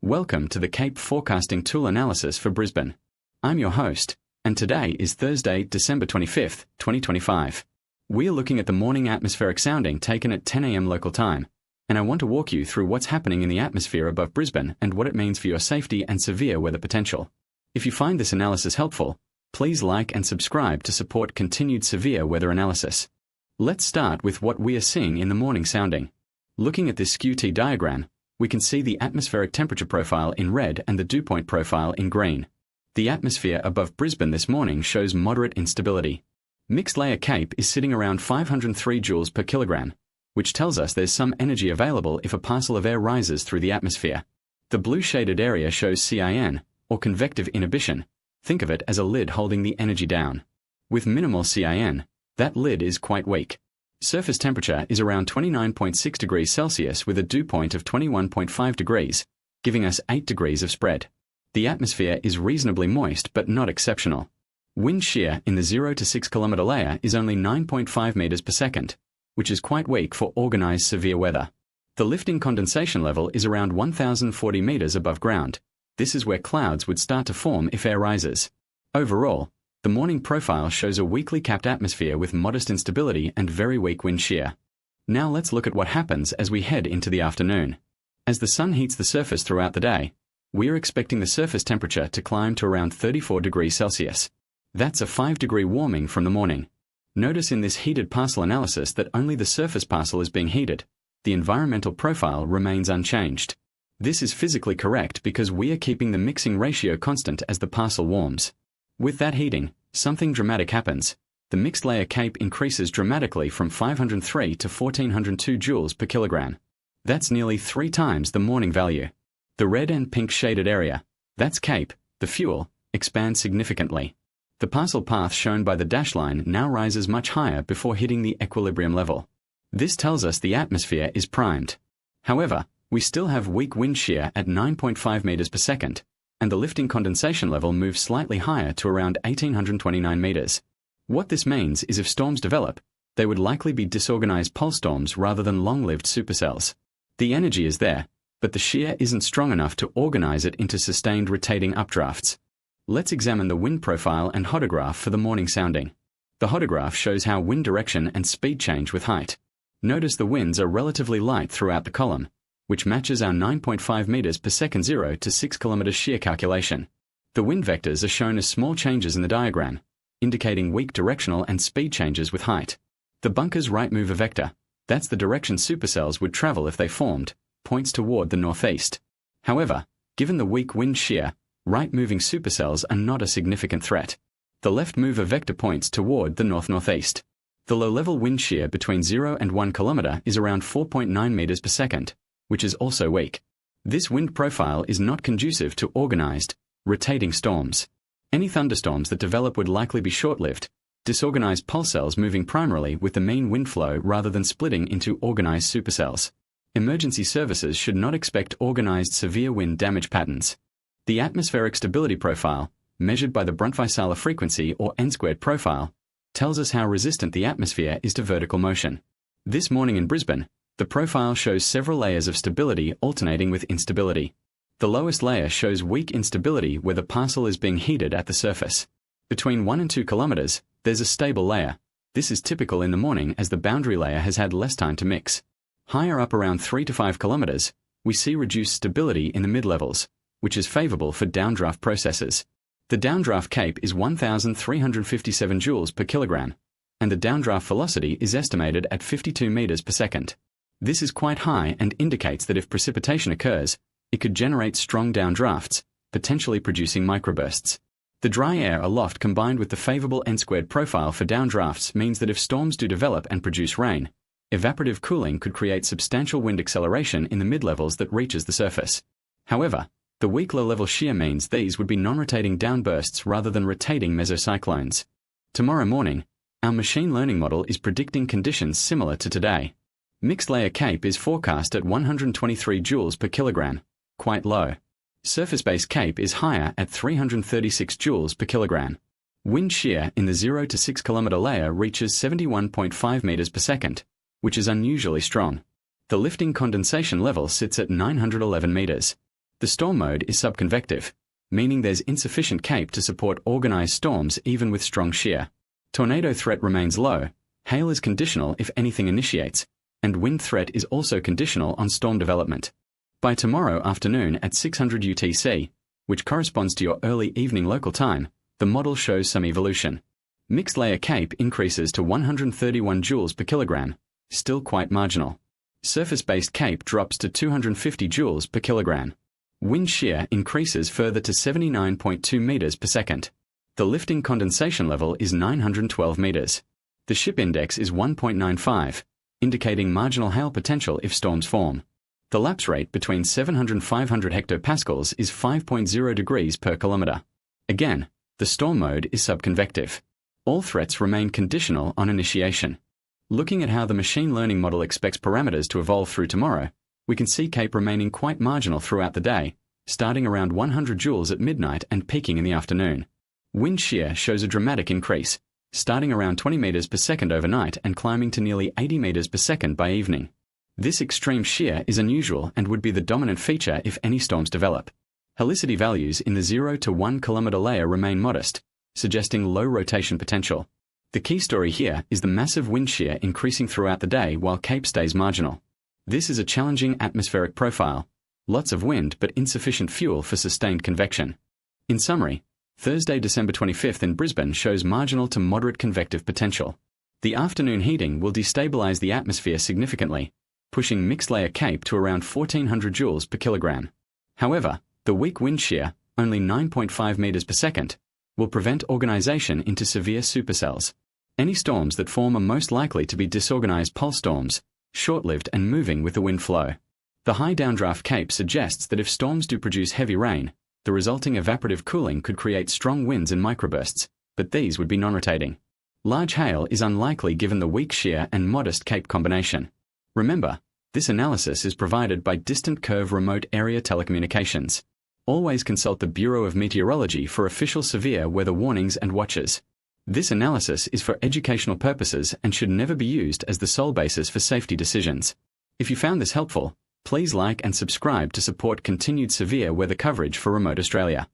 Welcome to the Cape Forecasting Tool Analysis for Brisbane. I'm your host, and today is Thursday, December 25th, 2025. We're looking at the morning atmospheric sounding taken at 10 a.m. local time, and I want to walk you through what's happening in the atmosphere above Brisbane and what it means for your safety and severe weather potential. If you find this analysis helpful, please like and subscribe to support continued severe weather analysis. Let's start with what we are seeing in the morning sounding. Looking at this Skew-T diagram, we can see the atmospheric temperature profile in red and the dewpoint profile in green. The atmosphere above Brisbane this morning shows moderate instability. Mixed layer Cape is sitting around 503 joules per kilogram, which tells us there's some energy available if a parcel of air rises through the atmosphere. The blue shaded area shows CIN, or convective inhibition. Think of it as a lid holding the energy down. With minimal CIN, that lid is quite weak. Surface temperature is around 29.6 degrees Celsius with a dew point of 21.5 degrees, giving us 8 degrees of spread. The atmosphere is reasonably moist but not exceptional. Wind shear in the 0 to 6 kilometer layer is only 9.5 meters per second, which is quite weak for organized severe weather. The lifting condensation level is around 1,040 meters above ground. This is where clouds would start to form if air rises. Overall, the morning profile shows a weakly capped atmosphere with modest instability and very weak wind shear. Now let's look at what happens as we head into the afternoon. As the sun heats the surface throughout the day, we are expecting the surface temperature to climb to around 34 degrees Celsius. That's a 5-degree warming from the morning. Notice in this heated parcel analysis that only the surface parcel is being heated. The environmental profile remains unchanged. This is physically correct because we are keeping the mixing ratio constant as the parcel warms. With that heating, something dramatic happens. The mixed layer Cape increases dramatically from 503 to 1402 joules per kilogram. That's nearly 3 times the morning value. The red and pink shaded area, that's Cape, the fuel, expands significantly. The parcel path shown by the dash line now rises much higher before hitting the equilibrium level. This tells us the atmosphere is primed. However, we still have weak wind shear at 9.5 meters per second, and the lifting condensation level moves slightly higher to around 1,829 meters. What this means is if storms develop, they would likely be disorganized pole storms rather than long-lived supercells. The energy is there, but the shear isn't strong enough to organize it into sustained rotating updrafts. Let's examine the wind profile and hodograph for the morning sounding. The hodograph shows how wind direction and speed change with height. Notice the winds are relatively light throughout the column, which matches our 9.5 meters per second 0 to 6 kilometers shear calculation. The wind vectors are shown as small changes in the diagram, indicating weak directional and speed changes with height. The bunker's right mover vector, that's the direction supercells would travel if they formed, points toward the northeast. However, given the weak wind shear, right-moving supercells are not a significant threat. The left mover vector points toward the north-northeast. The low-level wind shear between 0 and 1 kilometer is around 4.9 meters per second, which is also weak. This wind profile is not conducive to organized, rotating storms. Any thunderstorms that develop would likely be short-lived, disorganized pulse cells moving primarily with the mean wind flow rather than splitting into organized supercells. Emergency services should not expect organized severe wind damage patterns. The atmospheric stability profile, measured by the Brunt-Weissaler frequency or n-squared profile, tells us how resistant the atmosphere is to vertical motion. This morning in Brisbane, the profile shows several layers of stability alternating with instability. The lowest layer shows weak instability where the parcel is being heated at the surface. Between 1 and 2 kilometers, there's a stable layer. This is typical in the morning as the boundary layer has had less time to mix. Higher up around 3 to 5 kilometers, we see reduced stability in the mid-levels, which is favorable for downdraft processes. The downdraft Cape is 1,357 joules per kilogram, and the downdraft velocity is estimated at 52 meters per second. This is quite high and indicates that if precipitation occurs, it could generate strong downdrafts, potentially producing microbursts. The dry air aloft combined with the favorable n-squared profile for downdrafts means that if storms do develop and produce rain, evaporative cooling could create substantial wind acceleration in the mid-levels that reaches the surface. However, the weak low-level shear means these would be non-rotating downbursts rather than rotating mesocyclones. Tomorrow morning, our machine learning model is predicting conditions similar to today. Mixed layer Cape is forecast at 123 joules per kilogram, quite low. Surface-based Cape is higher at 336 joules per kilogram. Wind shear in the 0 to 6 kilometer layer reaches 71.5 meters per second, which is unusually strong. The lifting condensation level sits at 911 meters. The storm mode is subconvective, meaning there's insufficient CAPE to support organized storms even with strong shear. Tornado threat remains low, hail is conditional if anything initiates, and wind threat is also conditional on storm development. By tomorrow afternoon at 600 UTC, which corresponds to your early evening local time, the model shows some evolution. Mixed layer CAPE increases to 131 joules per kilogram, still quite marginal. Surface-based CAPE drops to 250 joules per kilogram. Wind shear increases further to 79.2 meters per second. The lifting condensation level is 912 meters. The ship index is 1.95, indicating marginal hail potential if storms form. The lapse rate between 700 and 500 hectopascals is 5.0 degrees per kilometer. Again, the storm mode is subconvective. All threats remain conditional on initiation. Looking at how the machine learning model expects parameters to evolve through tomorrow, we can see CAPE remaining quite marginal throughout the day, starting around 100 joules at midnight and peaking in the afternoon. Wind shear shows a dramatic increase, starting around 20 meters per second overnight and climbing to nearly 80 meters per second by evening. This extreme shear is unusual and would be the dominant feature if any storms develop. Helicity values in the 0 to 1 kilometer layer remain modest, suggesting low rotation potential. The key story here is the massive wind shear increasing throughout the day while CAPE stays marginal. This is a challenging atmospheric profile. Lots of wind but insufficient fuel for sustained convection. In summary, Thursday, December 25th in Brisbane shows marginal to moderate convective potential. The afternoon heating will destabilize the atmosphere significantly, pushing mixed layer CAPE to around 1400 joules per kilogram. However, the weak wind shear, only 9.5 meters per second, will prevent organization into severe supercells. Any storms that form are most likely to be disorganized pulse storms, short-lived and moving with the wind flow. The high downdraft CAPE suggests that if storms do produce heavy rain, the resulting evaporative cooling could create strong winds and microbursts, but these would be non-rotating. Large hail is unlikely given the weak shear and modest CAPE combination. Remember, this analysis is provided by Distant Curve Remote Area Telecommunications. Always consult the Bureau of Meteorology for official severe weather warnings and watches. This analysis is for educational purposes and should never be used as the sole basis for safety decisions. If you found this helpful, please like and subscribe to support continued severe weather coverage for remote Australia.